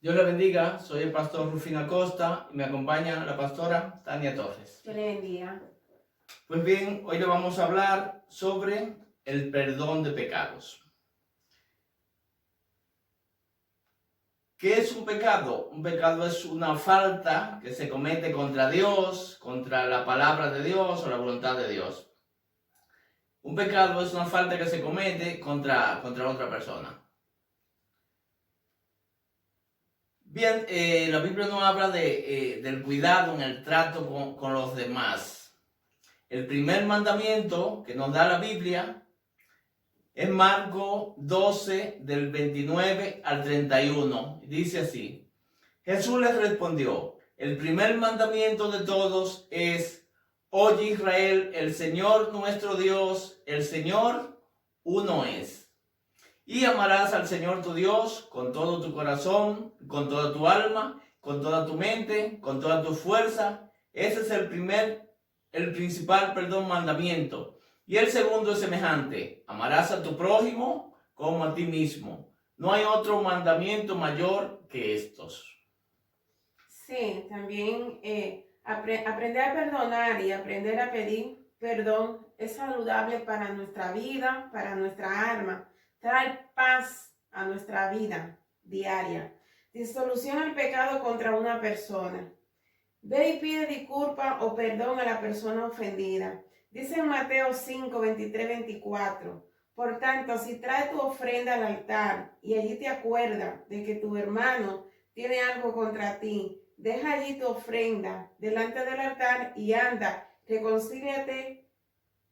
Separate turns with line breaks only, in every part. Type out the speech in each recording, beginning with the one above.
Dios le bendiga, soy el pastor Rufino Acosta y me acompaña la pastora Tania Torres.
Que le bendiga.
Pues bien, hoy le vamos a hablar sobre el perdón de pecados. ¿Qué es un pecado? Un pecado es una falta que se comete contra Dios, contra la palabra de Dios o la voluntad de Dios. Un pecado es una falta que se comete contra otra persona. Bien, la Biblia nos habla del cuidado en el trato con los demás. El primer mandamiento que nos da la Biblia es Marcos 12, del 29 al 31. Dice así: Jesús les respondió: el primer mandamiento de todos es: oye Israel, el Señor nuestro Dios, el Señor uno es. Y amarás al Señor tu Dios con todo tu corazón, con toda tu alma, con toda tu mente, con toda tu fuerza. Ese es el principal, mandamiento. Y el segundo es semejante: amarás a tu prójimo como a ti mismo. No hay otro mandamiento mayor que estos.
Sí, también aprender a perdonar y aprender a pedir perdón es saludable para nuestra vida, para nuestra alma. Trae paz a nuestra vida diaria. Disolución al pecado contra una persona. Ve y pide disculpa o perdón a la persona ofendida. Dice en Mateo 5, 23, 24. Por tanto, si traes tu ofrenda al altar y allí te acuerdas de que tu hermano tiene algo contra ti, deja allí tu ofrenda delante del altar y anda, reconcíliate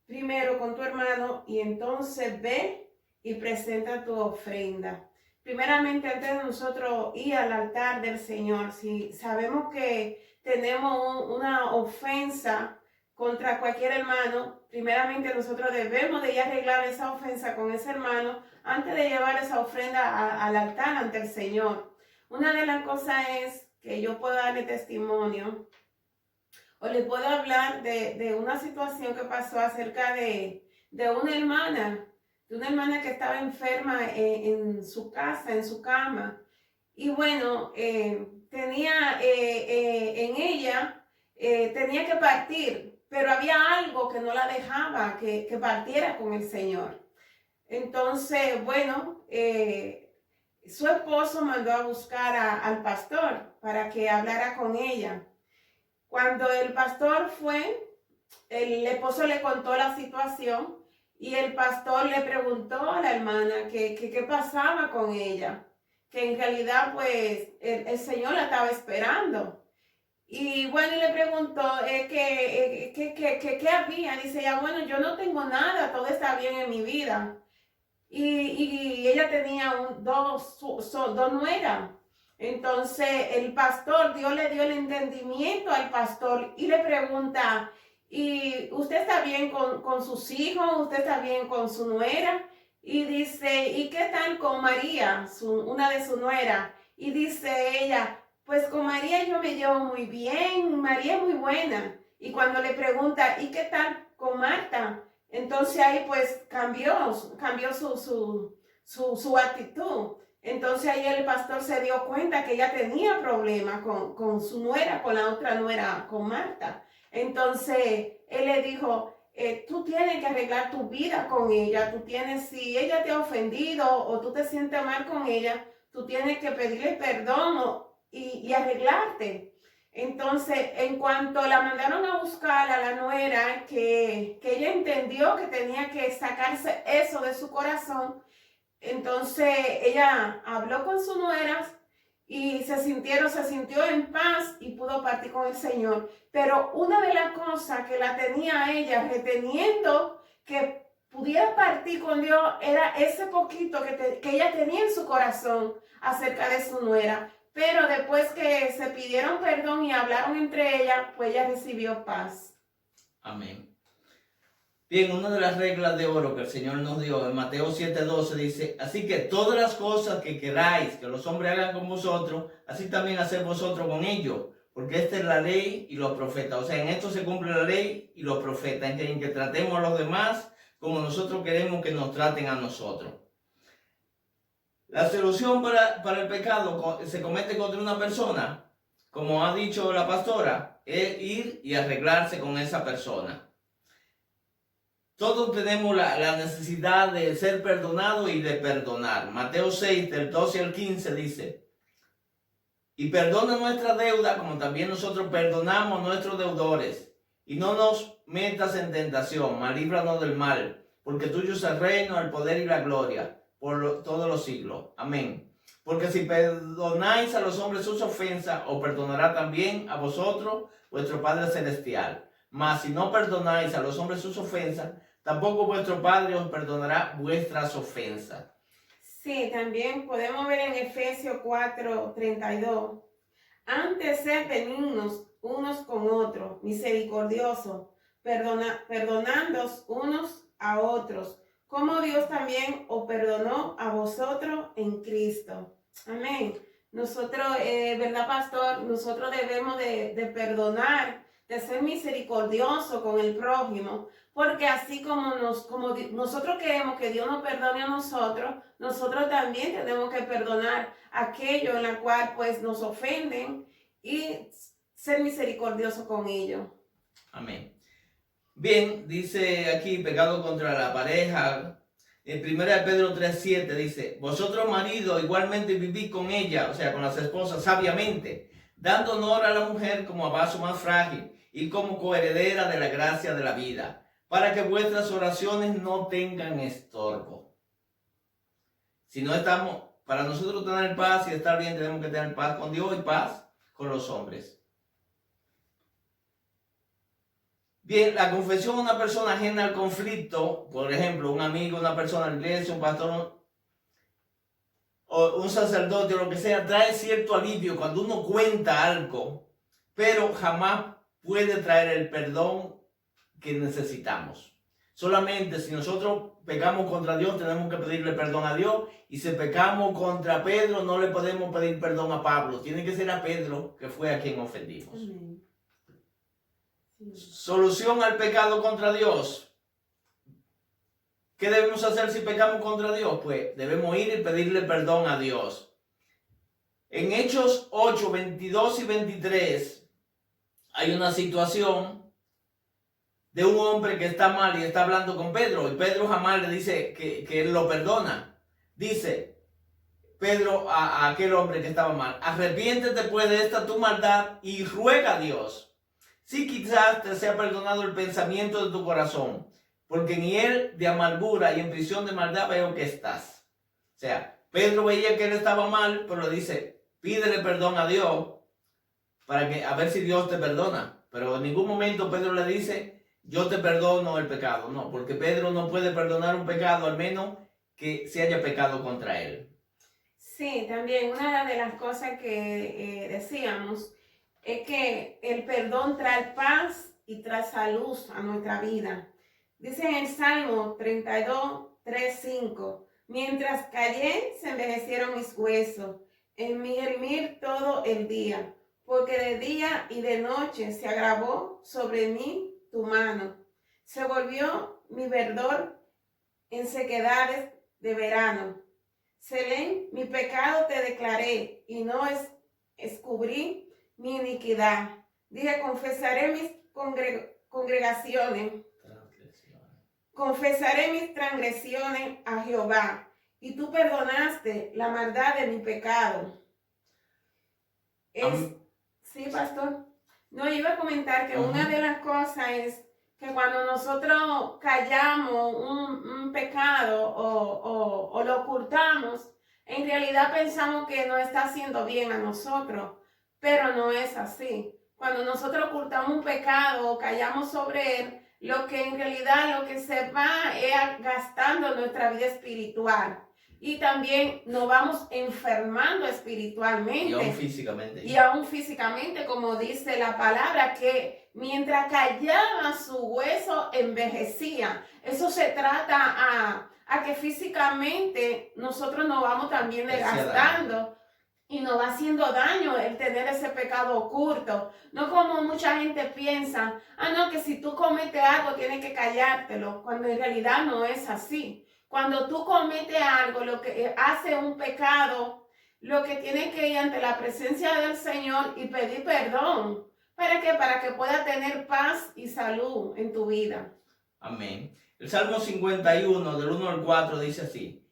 primero con tu hermano y entonces ve y presenta tu ofrenda. Primeramente, antes de nosotros ir al altar del Señor, si sabemos que tenemos una ofensa contra cualquier hermano, primeramente nosotros debemos de ir a arreglar esa ofensa con ese hermano antes de llevar esa ofrenda al altar ante el Señor. Una de las cosas es que yo puedo darle testimonio o le puedo hablar de una situación que pasó acerca de una hermana que estaba enferma en su casa, en su cama. Y bueno, tenía en ella, tenía que partir, pero había algo que no la dejaba que partiera con el Señor. Entonces, bueno, su esposo mandó a buscar al pastor para que hablara con ella. Cuando el pastor fue, el esposo le contó la situación y el pastor le preguntó a la hermana qué pasaba con ella, que en realidad pues el Señor la estaba esperando. Y bueno, y le preguntó qué había. Dice ella, bueno, yo no tengo nada, todo está bien en mi vida. Y ella tenía dos nueras. Entonces el pastor, Dios le dio el entendimiento al pastor y le pregunta: ¿y usted está bien con sus hijos? ¿Usted está bien con su nuera? Y dice: ¿y qué tal con María, una de sus nueras? Y dice ella: pues con María yo me llevo muy bien, María es muy buena. Y cuando le pregunta: ¿y qué tal con Marta? Entonces ahí pues cambió su actitud. Entonces ahí el pastor se dio cuenta que ella tenía problemas con su nuera, con la otra nuera, con Marta. Entonces él le dijo: tú tienes que arreglar tu vida con ella. Si ella te ha ofendido o tú te sientes mal con ella, tú tienes que pedirle perdón y arreglarte. Entonces, en cuanto la mandaron a buscar a la nuera, que ella entendió que tenía que sacarse eso de su corazón, entonces ella habló con su nuera y se sintió en paz y pudo partir con el Señor. Pero una de las cosas que la tenía a ella reteniendo que pudiera partir con Dios era ese poquito que ella tenía en su corazón acerca de su nuera. Pero después que se pidieron perdón y hablaron entre ellas, pues ella recibió paz.
Amén. Bien, una de las reglas de oro que el Señor nos dio en Mateo 7:12 dice: así que todas las cosas que queráis que los hombres hagan con vosotros, así también haced vosotros con ellos, porque esta es la ley y los profetas. O sea, en esto se cumple la ley y los profetas, en que tratemos a los demás como nosotros queremos que nos traten a nosotros. La solución para el pecado se comete contra una persona, como ha dicho la pastora, es ir y arreglarse con esa persona. Todos tenemos la necesidad de ser perdonados y de perdonar. Mateo 6, del 12 al 15 dice: y perdona nuestra deuda como también nosotros perdonamos a nuestros deudores. Y no nos metas en tentación, mas líbranos del mal, porque tuyo es el reino, el poder y la gloria por todos los siglos. Amén. Porque si perdonáis a los hombres sus ofensas, os perdonará también a vosotros vuestro Padre Celestial. Mas si no perdonáis a los hombres sus ofensas, tampoco vuestro Padre os perdonará vuestras ofensas.
Sí, también podemos ver en Efesios 4:32. Antes sed benignos unos con otros, misericordiosos, perdonándoos unos a otros, como Dios también os perdonó a vosotros en Cristo. Amén. Nosotros, ¿verdad, pastor? Nosotros debemos de perdonar, de ser misericordioso con el prójimo, porque así como nosotros queremos que Dios nos perdone a nosotros, nosotros también tenemos que perdonar aquello en la cual pues nos ofenden y ser misericordioso con ellos.
Amén. Bien, dice aquí, pecado contra la pareja. En 1 Pedro 3:7 dice: vosotros maridos igualmente vivid con ella, o sea, con las esposas, sabiamente, dando honor a la mujer como a vaso más frágil y como coheredera de la gracia de la vida, para que vuestras oraciones no tengan estorbo. Si no estamos, para nosotros tener paz y estar bien, tenemos que tener paz con Dios y paz con los hombres. Bien, la confesión de una persona ajena al conflicto, por ejemplo, un amigo, una persona de la iglesia, un pastor o un sacerdote o lo que sea, trae cierto alivio cuando uno cuenta algo, pero jamás puede traer el perdón que necesitamos. Solamente si nosotros pecamos contra Dios, tenemos que pedirle perdón a Dios, y si pecamos contra Pedro, no le podemos pedir perdón a Pablo. Tiene que ser a Pedro, que fue a quien ofendimos.
Amén.
Solución al pecado contra Dios. ¿Qué debemos hacer si pecamos contra Dios? Pues debemos ir y pedirle perdón a Dios. En Hechos 8, 22 y 23 hay una situación de un hombre que está mal y está hablando con Pedro, y Pedro jamás le dice que él lo perdona. Dice Pedro a aquel hombre que estaba mal: arrepiéntete pues de esta tu maldad y ruega a Dios si quizás te sea perdonado el pensamiento de tu corazón, porque en él de amargura y en prisión de maldad veo que estás. O sea, Pedro veía que él estaba mal, pero le dice: pídele perdón a Dios para que a ver si Dios te perdona. Pero en ningún momento Pedro le dice: yo te perdono el pecado. No, porque Pedro no puede perdonar un pecado al menos que se haya pecado contra él.
Sí, también una de las cosas que decíamos es que el perdón trae paz y trae salud a nuestra vida. Dice en el Salmo 32, 3, 5: mientras callé se envejecieron mis huesos, en mi gemir todo el día, porque de día y de noche se agravó sobre mí tu mano. Se volvió mi verdor en sequedades de verano. Selén, mi pecado te declaré y no descubrí mi iniquidad. Dije: confesaré mis confesaré mis transgresiones a Jehová, y tú perdonaste la maldad de mi pecado. Sí, pastor. No, yo iba a comentar que una de las cosas es que cuando nosotros callamos un pecado o lo ocultamos, en realidad pensamos que nos está haciendo bien a nosotros, pero no es así. Cuando nosotros ocultamos un pecado o callamos sobre él, lo que en realidad lo que se va es gastando nuestra vida espiritual. Y también nos vamos enfermando espiritualmente. Y aún físicamente, como dice la palabra, que mientras callaba su hueso envejecía. Eso se trata a que físicamente nosotros nos vamos también desgastando. Y nos va haciendo daño el tener ese pecado oculto. No como mucha gente piensa: no, que si tú cometes algo tienes que callártelo, cuando en realidad no es así. Cuando tú cometes algo, lo que hace un pecado, lo que tienes que ir ante la presencia del Señor y pedir perdón. ¿Para qué? Para que puedas tener paz y salud en tu vida.
Amén. El Salmo 51, del 1 al 4, dice así: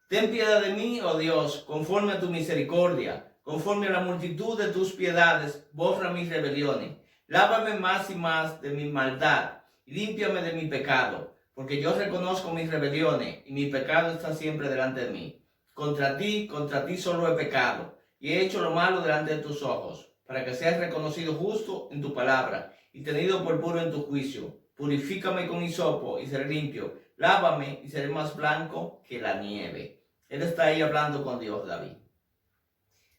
Ten piedad de mí, oh Dios, conforme a tu misericordia, conforme a la multitud de tus piedades, borra mis rebeliones. Lávame más y más de mi maldad, y límpiame de mi pecado, porque yo reconozco mis rebeliones, y mi pecado está siempre delante de mí. Contra ti solo he pecado, y he hecho lo malo delante de tus ojos, para que seas reconocido justo en tu palabra, y tenido por puro en tu juicio. Purifícame con hisopo, y seré limpio. Lávame, y seré más blanco que la nieve. Él está ahí hablando con Dios, David.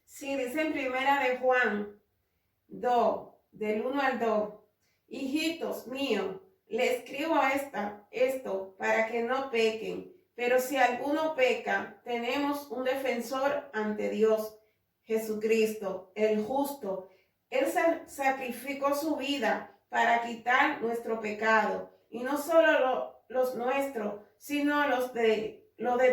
Sí, dice en primera de Juan 2, del 1 al 2. Hijitos míos, le escribo esto para que no pequen. Pero si alguno peca, tenemos un defensor ante Dios, Jesucristo, el justo. Él sacrificó su vida para quitar nuestro pecado, y no solo los nuestros, sino los de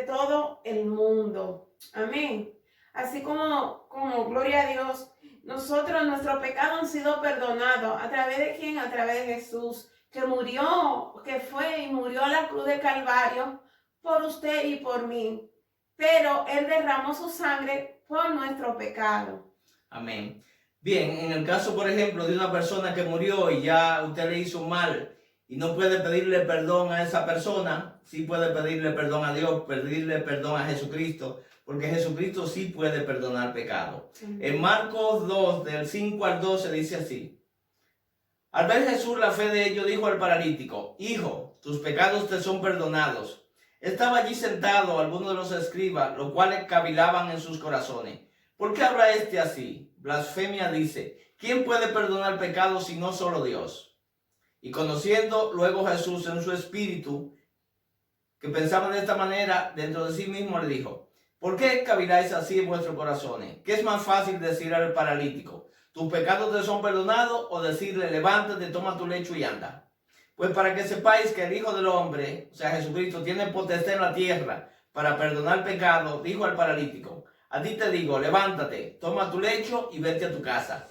todo el mundo. Amén. Así como gloria a Dios, nuestros pecados han sido perdonados. ¿A través de quién? A través de Jesús, que murió, que fue y murió a la cruz de Calvario por usted y por mí. Pero Él derramó su sangre por nuestro pecado.
Amén. Bien, en el caso, por ejemplo, de una persona que murió y ya usted le hizo mal y no puede pedirle perdón a esa persona, sí puede pedirle perdón a Dios, pedirle perdón a Jesucristo, porque Jesucristo sí puede perdonar pecado. En Marcos 2, del 5 al 12, dice así: Al ver Jesús la fe de ellos, dijo al paralítico: Hijo, tus pecados te son perdonados. Estaba allí sentado algunos de los escribas, los cuales cavilaban en sus corazones: ¿Por qué habla este así? Blasfemia dice. ¿Quién puede perdonar pecados sino solo Dios? Y conociendo luego Jesús en su espíritu que pensaba de esta manera dentro de sí mismo, le dijo: ¿Por qué caviláis así en vuestros corazones? ¿Qué es más fácil decir al paralítico: tus pecados te son perdonados, o decirle: levántate, toma tu lecho y anda? Pues para que sepáis que el Hijo del Hombre, o sea Jesucristo, tiene potestad en la tierra para perdonar pecados, dijo al paralítico: a ti te digo, levántate, toma tu lecho y vete a tu casa.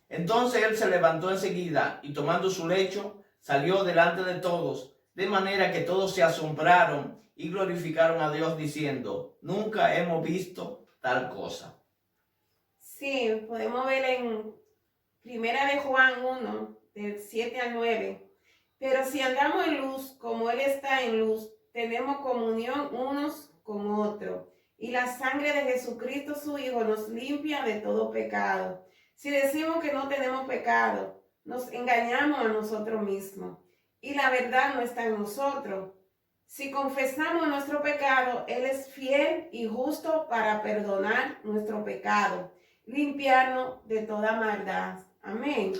Entonces él se levantó enseguida y tomando su lecho salió delante de todos, de manera que todos se asombraron y glorificaron a Dios diciendo: nunca hemos visto tal cosa.
Sí, podemos ver en primera de Juan 1, del 7 al 9. Pero si andamos en luz, como Él está en luz, tenemos comunión unos con otros. Y la sangre de Jesucristo, su Hijo, nos limpia de todo pecado. Si decimos que no tenemos pecado, nos engañamos a nosotros mismos. Y la verdad no está en nosotros. Si confesamos nuestro pecado, Él es fiel y justo para perdonar nuestro pecado, limpiarnos de toda maldad. Amén.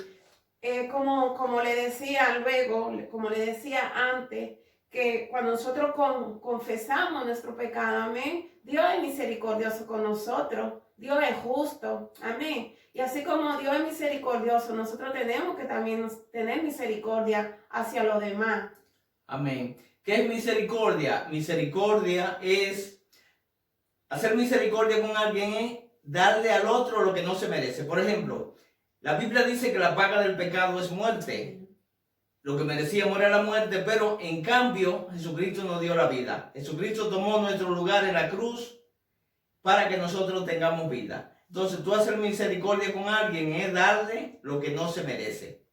Como le decía luego, como le decía antes, que cuando nosotros confesamos nuestro pecado, amén, Dios es misericordioso con nosotros, Dios es justo, amén. Y así como Dios es misericordioso, nosotros tenemos que también tener misericordia hacia los demás.
Amén. ¿Qué es misericordia? Misericordia es hacer misericordia con alguien, es darle al otro lo que no se merece. Por ejemplo, la Biblia dice que la paga del pecado es muerte. Lo que merecíamos era la muerte, pero en cambio Jesucristo nos dio la vida. Jesucristo tomó nuestro lugar en la cruz para que nosotros tengamos vida. Entonces, tú hacer misericordia con alguien es darle lo que no se merece.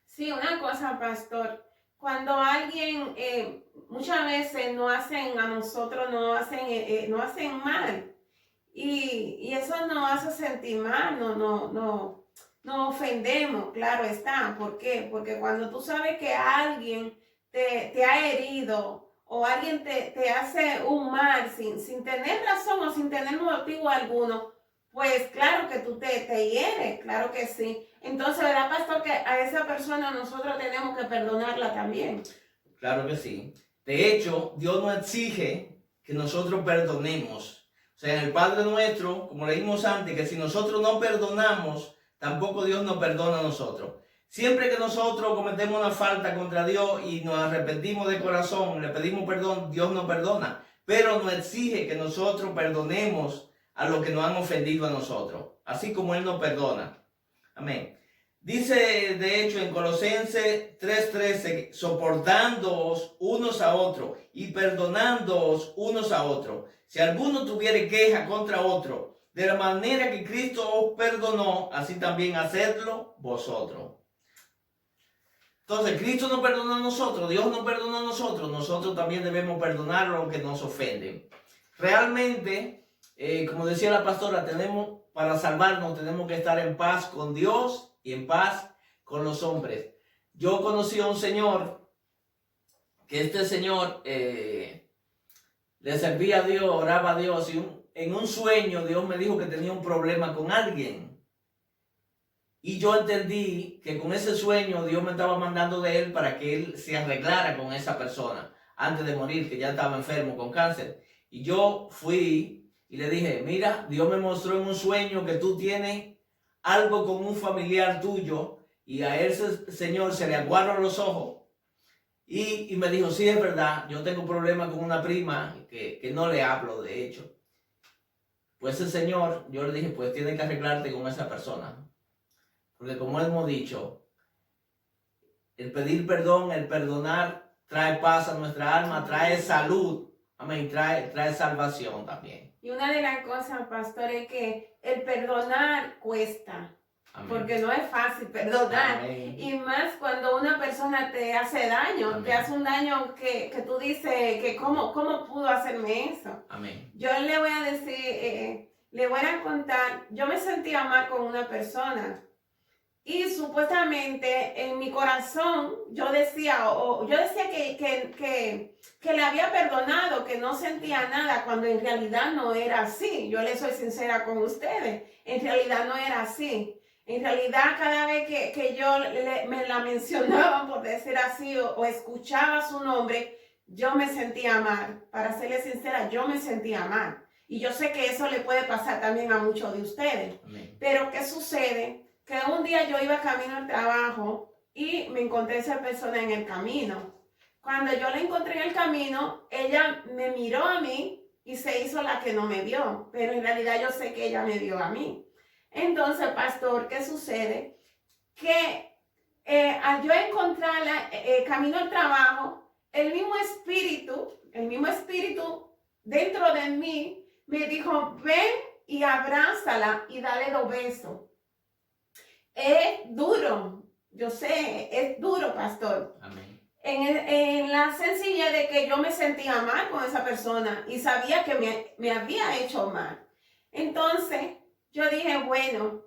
Sí, una cosa, pastor. Cuando alguien, muchas veces nos hacen a nosotros, nos hacen mal. Y eso nos hace sentir mal, nos ofendemos, claro está. ¿Por qué? Porque cuando tú sabes que alguien te ha herido o alguien te hace un mal sin tener razón o sin tener motivo alguno, pues claro que tú te hieres, claro que sí. Entonces, ¿verdad, pastor? Que a esa persona nosotros tenemos que perdonarla también.
Claro que sí. De hecho, Dios nos exige que nosotros perdonemos. O sea, en el Padre Nuestro, como leímos antes, que si nosotros no perdonamos, tampoco Dios nos perdona a nosotros. Siempre que nosotros cometemos una falta contra Dios y nos arrepentimos de corazón, le pedimos perdón, Dios nos perdona, pero nos exige que nosotros perdonemos a los que nos han ofendido a nosotros, así como Él nos perdona. Amén. Dice, de hecho, en Colosenses 3:13, soportándoos unos a otros y perdonándoos unos a otros. Si alguno tuviere queja contra otro, de la manera que Cristo os perdonó, así también hacedlo vosotros. Entonces, Cristo nos perdonó a nosotros, Dios nos perdonó a nosotros, nosotros también debemos perdonar a los que nos ofenden. Realmente, como decía la pastora, para salvarnos tenemos que estar en paz con Dios y en paz con los hombres. Yo conocí a un señor, que este señor le servía a Dios, oraba a Dios, y en un sueño Dios me dijo que tenía un problema con alguien. Y yo entendí que con ese sueño Dios me estaba mandando de él para que él se arreglara con esa persona antes de morir, que ya estaba enfermo con cáncer. Y yo fui y le dije, mira, Dios me mostró en un sueño que tú tienes algo con un familiar tuyo y a ese señor se le aguaron los ojos. Y me dijo, sí, es verdad, yo tengo un problema con una prima que no le hablo, de hecho. Pues ese señor, yo le dije, pues tienes que arreglarte con esa persona. Porque como hemos dicho, el pedir perdón, el perdonar, trae paz a nuestra alma, trae salud, amén, trae salvación también.
Y una de las cosas, pastor, es que el perdonar cuesta. Amén. Porque no es fácil perdonar. Amén. Y más cuando una persona te hace daño, amén, te hace un daño que tú dices que ¿cómo pudo hacerme eso?
Amén.
Yo le voy a decir, le voy a contar, yo me sentía mal con una persona. Y supuestamente en mi corazón yo decía que le había perdonado, que no sentía nada, cuando en realidad no era así. Yo le soy sincera con ustedes, en realidad no era así. En realidad cada vez que yo me la mencionaba, por decir así, o escuchaba su nombre, yo me sentía mal. Para serle sincera, yo me sentía mal. Y yo sé que eso le puede pasar también a muchos de ustedes. Amén. Pero ¿qué sucede? Que un día yo iba camino al trabajo y me encontré esa persona en el camino. Cuando yo la encontré en el camino, ella me miró a mí y se hizo la que no me vio, pero en realidad yo sé que ella me vio a mí. Entonces, pastor, ¿qué sucede? Que al yo encontrarla camino al trabajo, el mismo espíritu dentro de mí me dijo, ven y abrázala y dale 2 besos. Es duro, yo sé, es duro, pastor.
Amén.
En la sencilla de que yo me sentía mal con esa persona y sabía que me había hecho mal. Entonces, yo dije, bueno,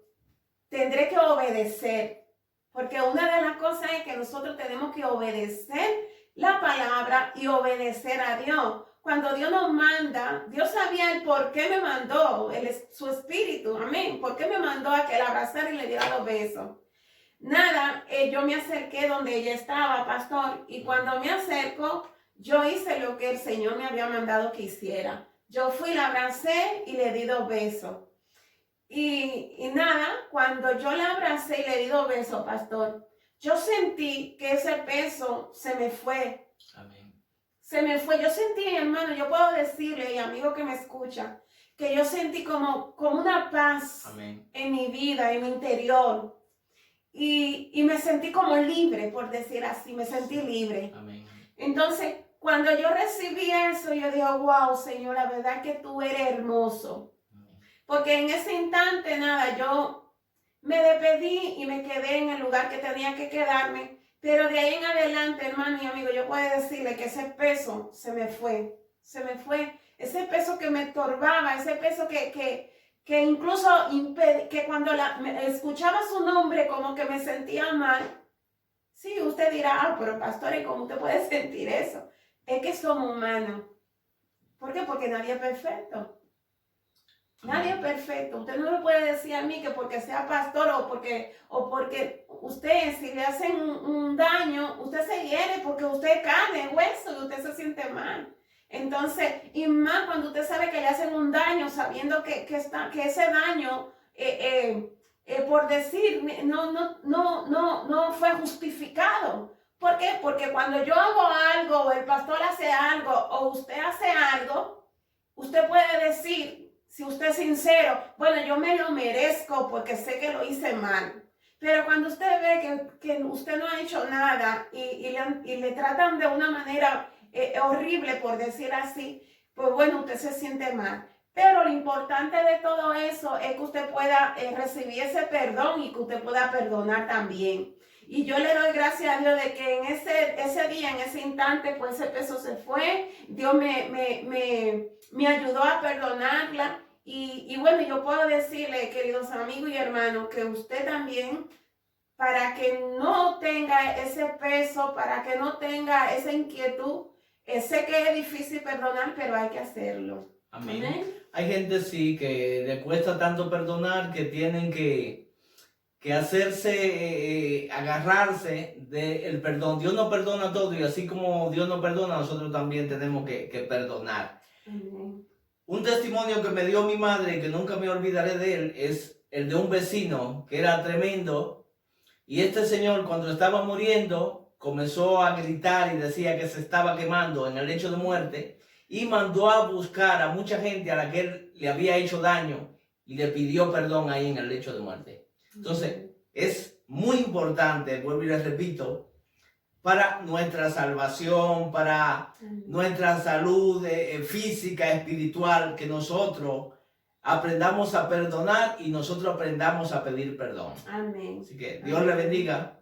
tendré que obedecer. Porque una de las cosas es que nosotros tenemos que obedecer la palabra y obedecer a Dios. Cuando Dios nos manda, Dios sabía el por qué me mandó, su espíritu, amén. ¿Por qué me mandó a que la abrazara y le diera 2 besos? Nada, yo me acerqué donde ella estaba, pastor, y cuando me acerco, yo hice lo que el Señor me había mandado que hiciera. Yo fui, la abracé y le di 2 besos. Y nada, cuando yo la abracé y le di 2 besos, pastor, yo sentí que ese peso se me fue. Amén. Se me fue. Yo sentí, hermano, yo puedo decirle, y amigo que me escucha, que yo sentí como una paz. Amén. En mi vida, en mi interior. Y me sentí como libre, por decir así, me sentí libre. Amén. Entonces, cuando yo recibí eso, yo dije, wow, Señor, la verdad que tú eres hermoso. Porque en ese instante, nada, yo me despedí y me quedé en el lugar que tenía que quedarme. Pero de ahí en adelante, hermano y amigo, yo puedo decirle que ese peso se me fue. Se me fue. Ese peso que me estorbaba, ese peso que incluso que cuando escuchaba su nombre como que me sentía mal. Sí, usted dirá, pero pastor, ¿y cómo usted puede sentir eso? Es que somos humanos. ¿Por qué? Porque nadie es perfecto. Nadie es perfecto. Usted no me puede decir a mí que porque sea pastor o porque usted, si le hacen un daño, usted se hiere porque usted es carne, hueso y usted se siente mal. Entonces, y más cuando usted sabe que le hacen un daño, sabiendo que ese daño por decir, no fue justificado. ¿Por qué? Porque cuando yo hago algo, o el pastor hace algo, o usted hace algo, usted puede decir, si usted es sincero, bueno, yo me lo merezco porque sé que lo hice mal. Pero cuando usted ve que usted no ha hecho nada y le tratan de una manera horrible, por decir así, pues bueno, usted se siente mal. Pero lo importante de todo eso es que usted pueda recibir ese perdón y que usted pueda perdonar también. Y yo le doy gracias a Dios de que en ese día, en ese instante, pues ese peso se fue. Dios me ayudó a perdonarla. Y bueno, yo puedo decirle, queridos amigos y hermanos, que usted también, para que no tenga ese peso, para que no tenga esa inquietud, sé que es difícil perdonar, pero hay que hacerlo.
Amén.
Amén.
Hay gente, sí, que le cuesta tanto perdonar que tienen que hacerse, agarrarse del perdón. Dios nos perdona todo y así como Dios nos perdona, nosotros también tenemos que perdonar.
Amén.
Un testimonio que me dio mi madre, que nunca me olvidaré de él, es el de un vecino que era tremendo. Y este señor, cuando estaba muriendo, comenzó a gritar y decía que se estaba quemando en el lecho de muerte y mandó a buscar a mucha gente a la que él le había hecho daño y le pidió perdón ahí en el lecho de muerte. Entonces, es muy importante, vuelvo y les repito, para nuestra salvación, para nuestra salud física, espiritual, que nosotros aprendamos a perdonar y nosotros aprendamos a pedir perdón.
Amén.
Así que Dios le bendiga.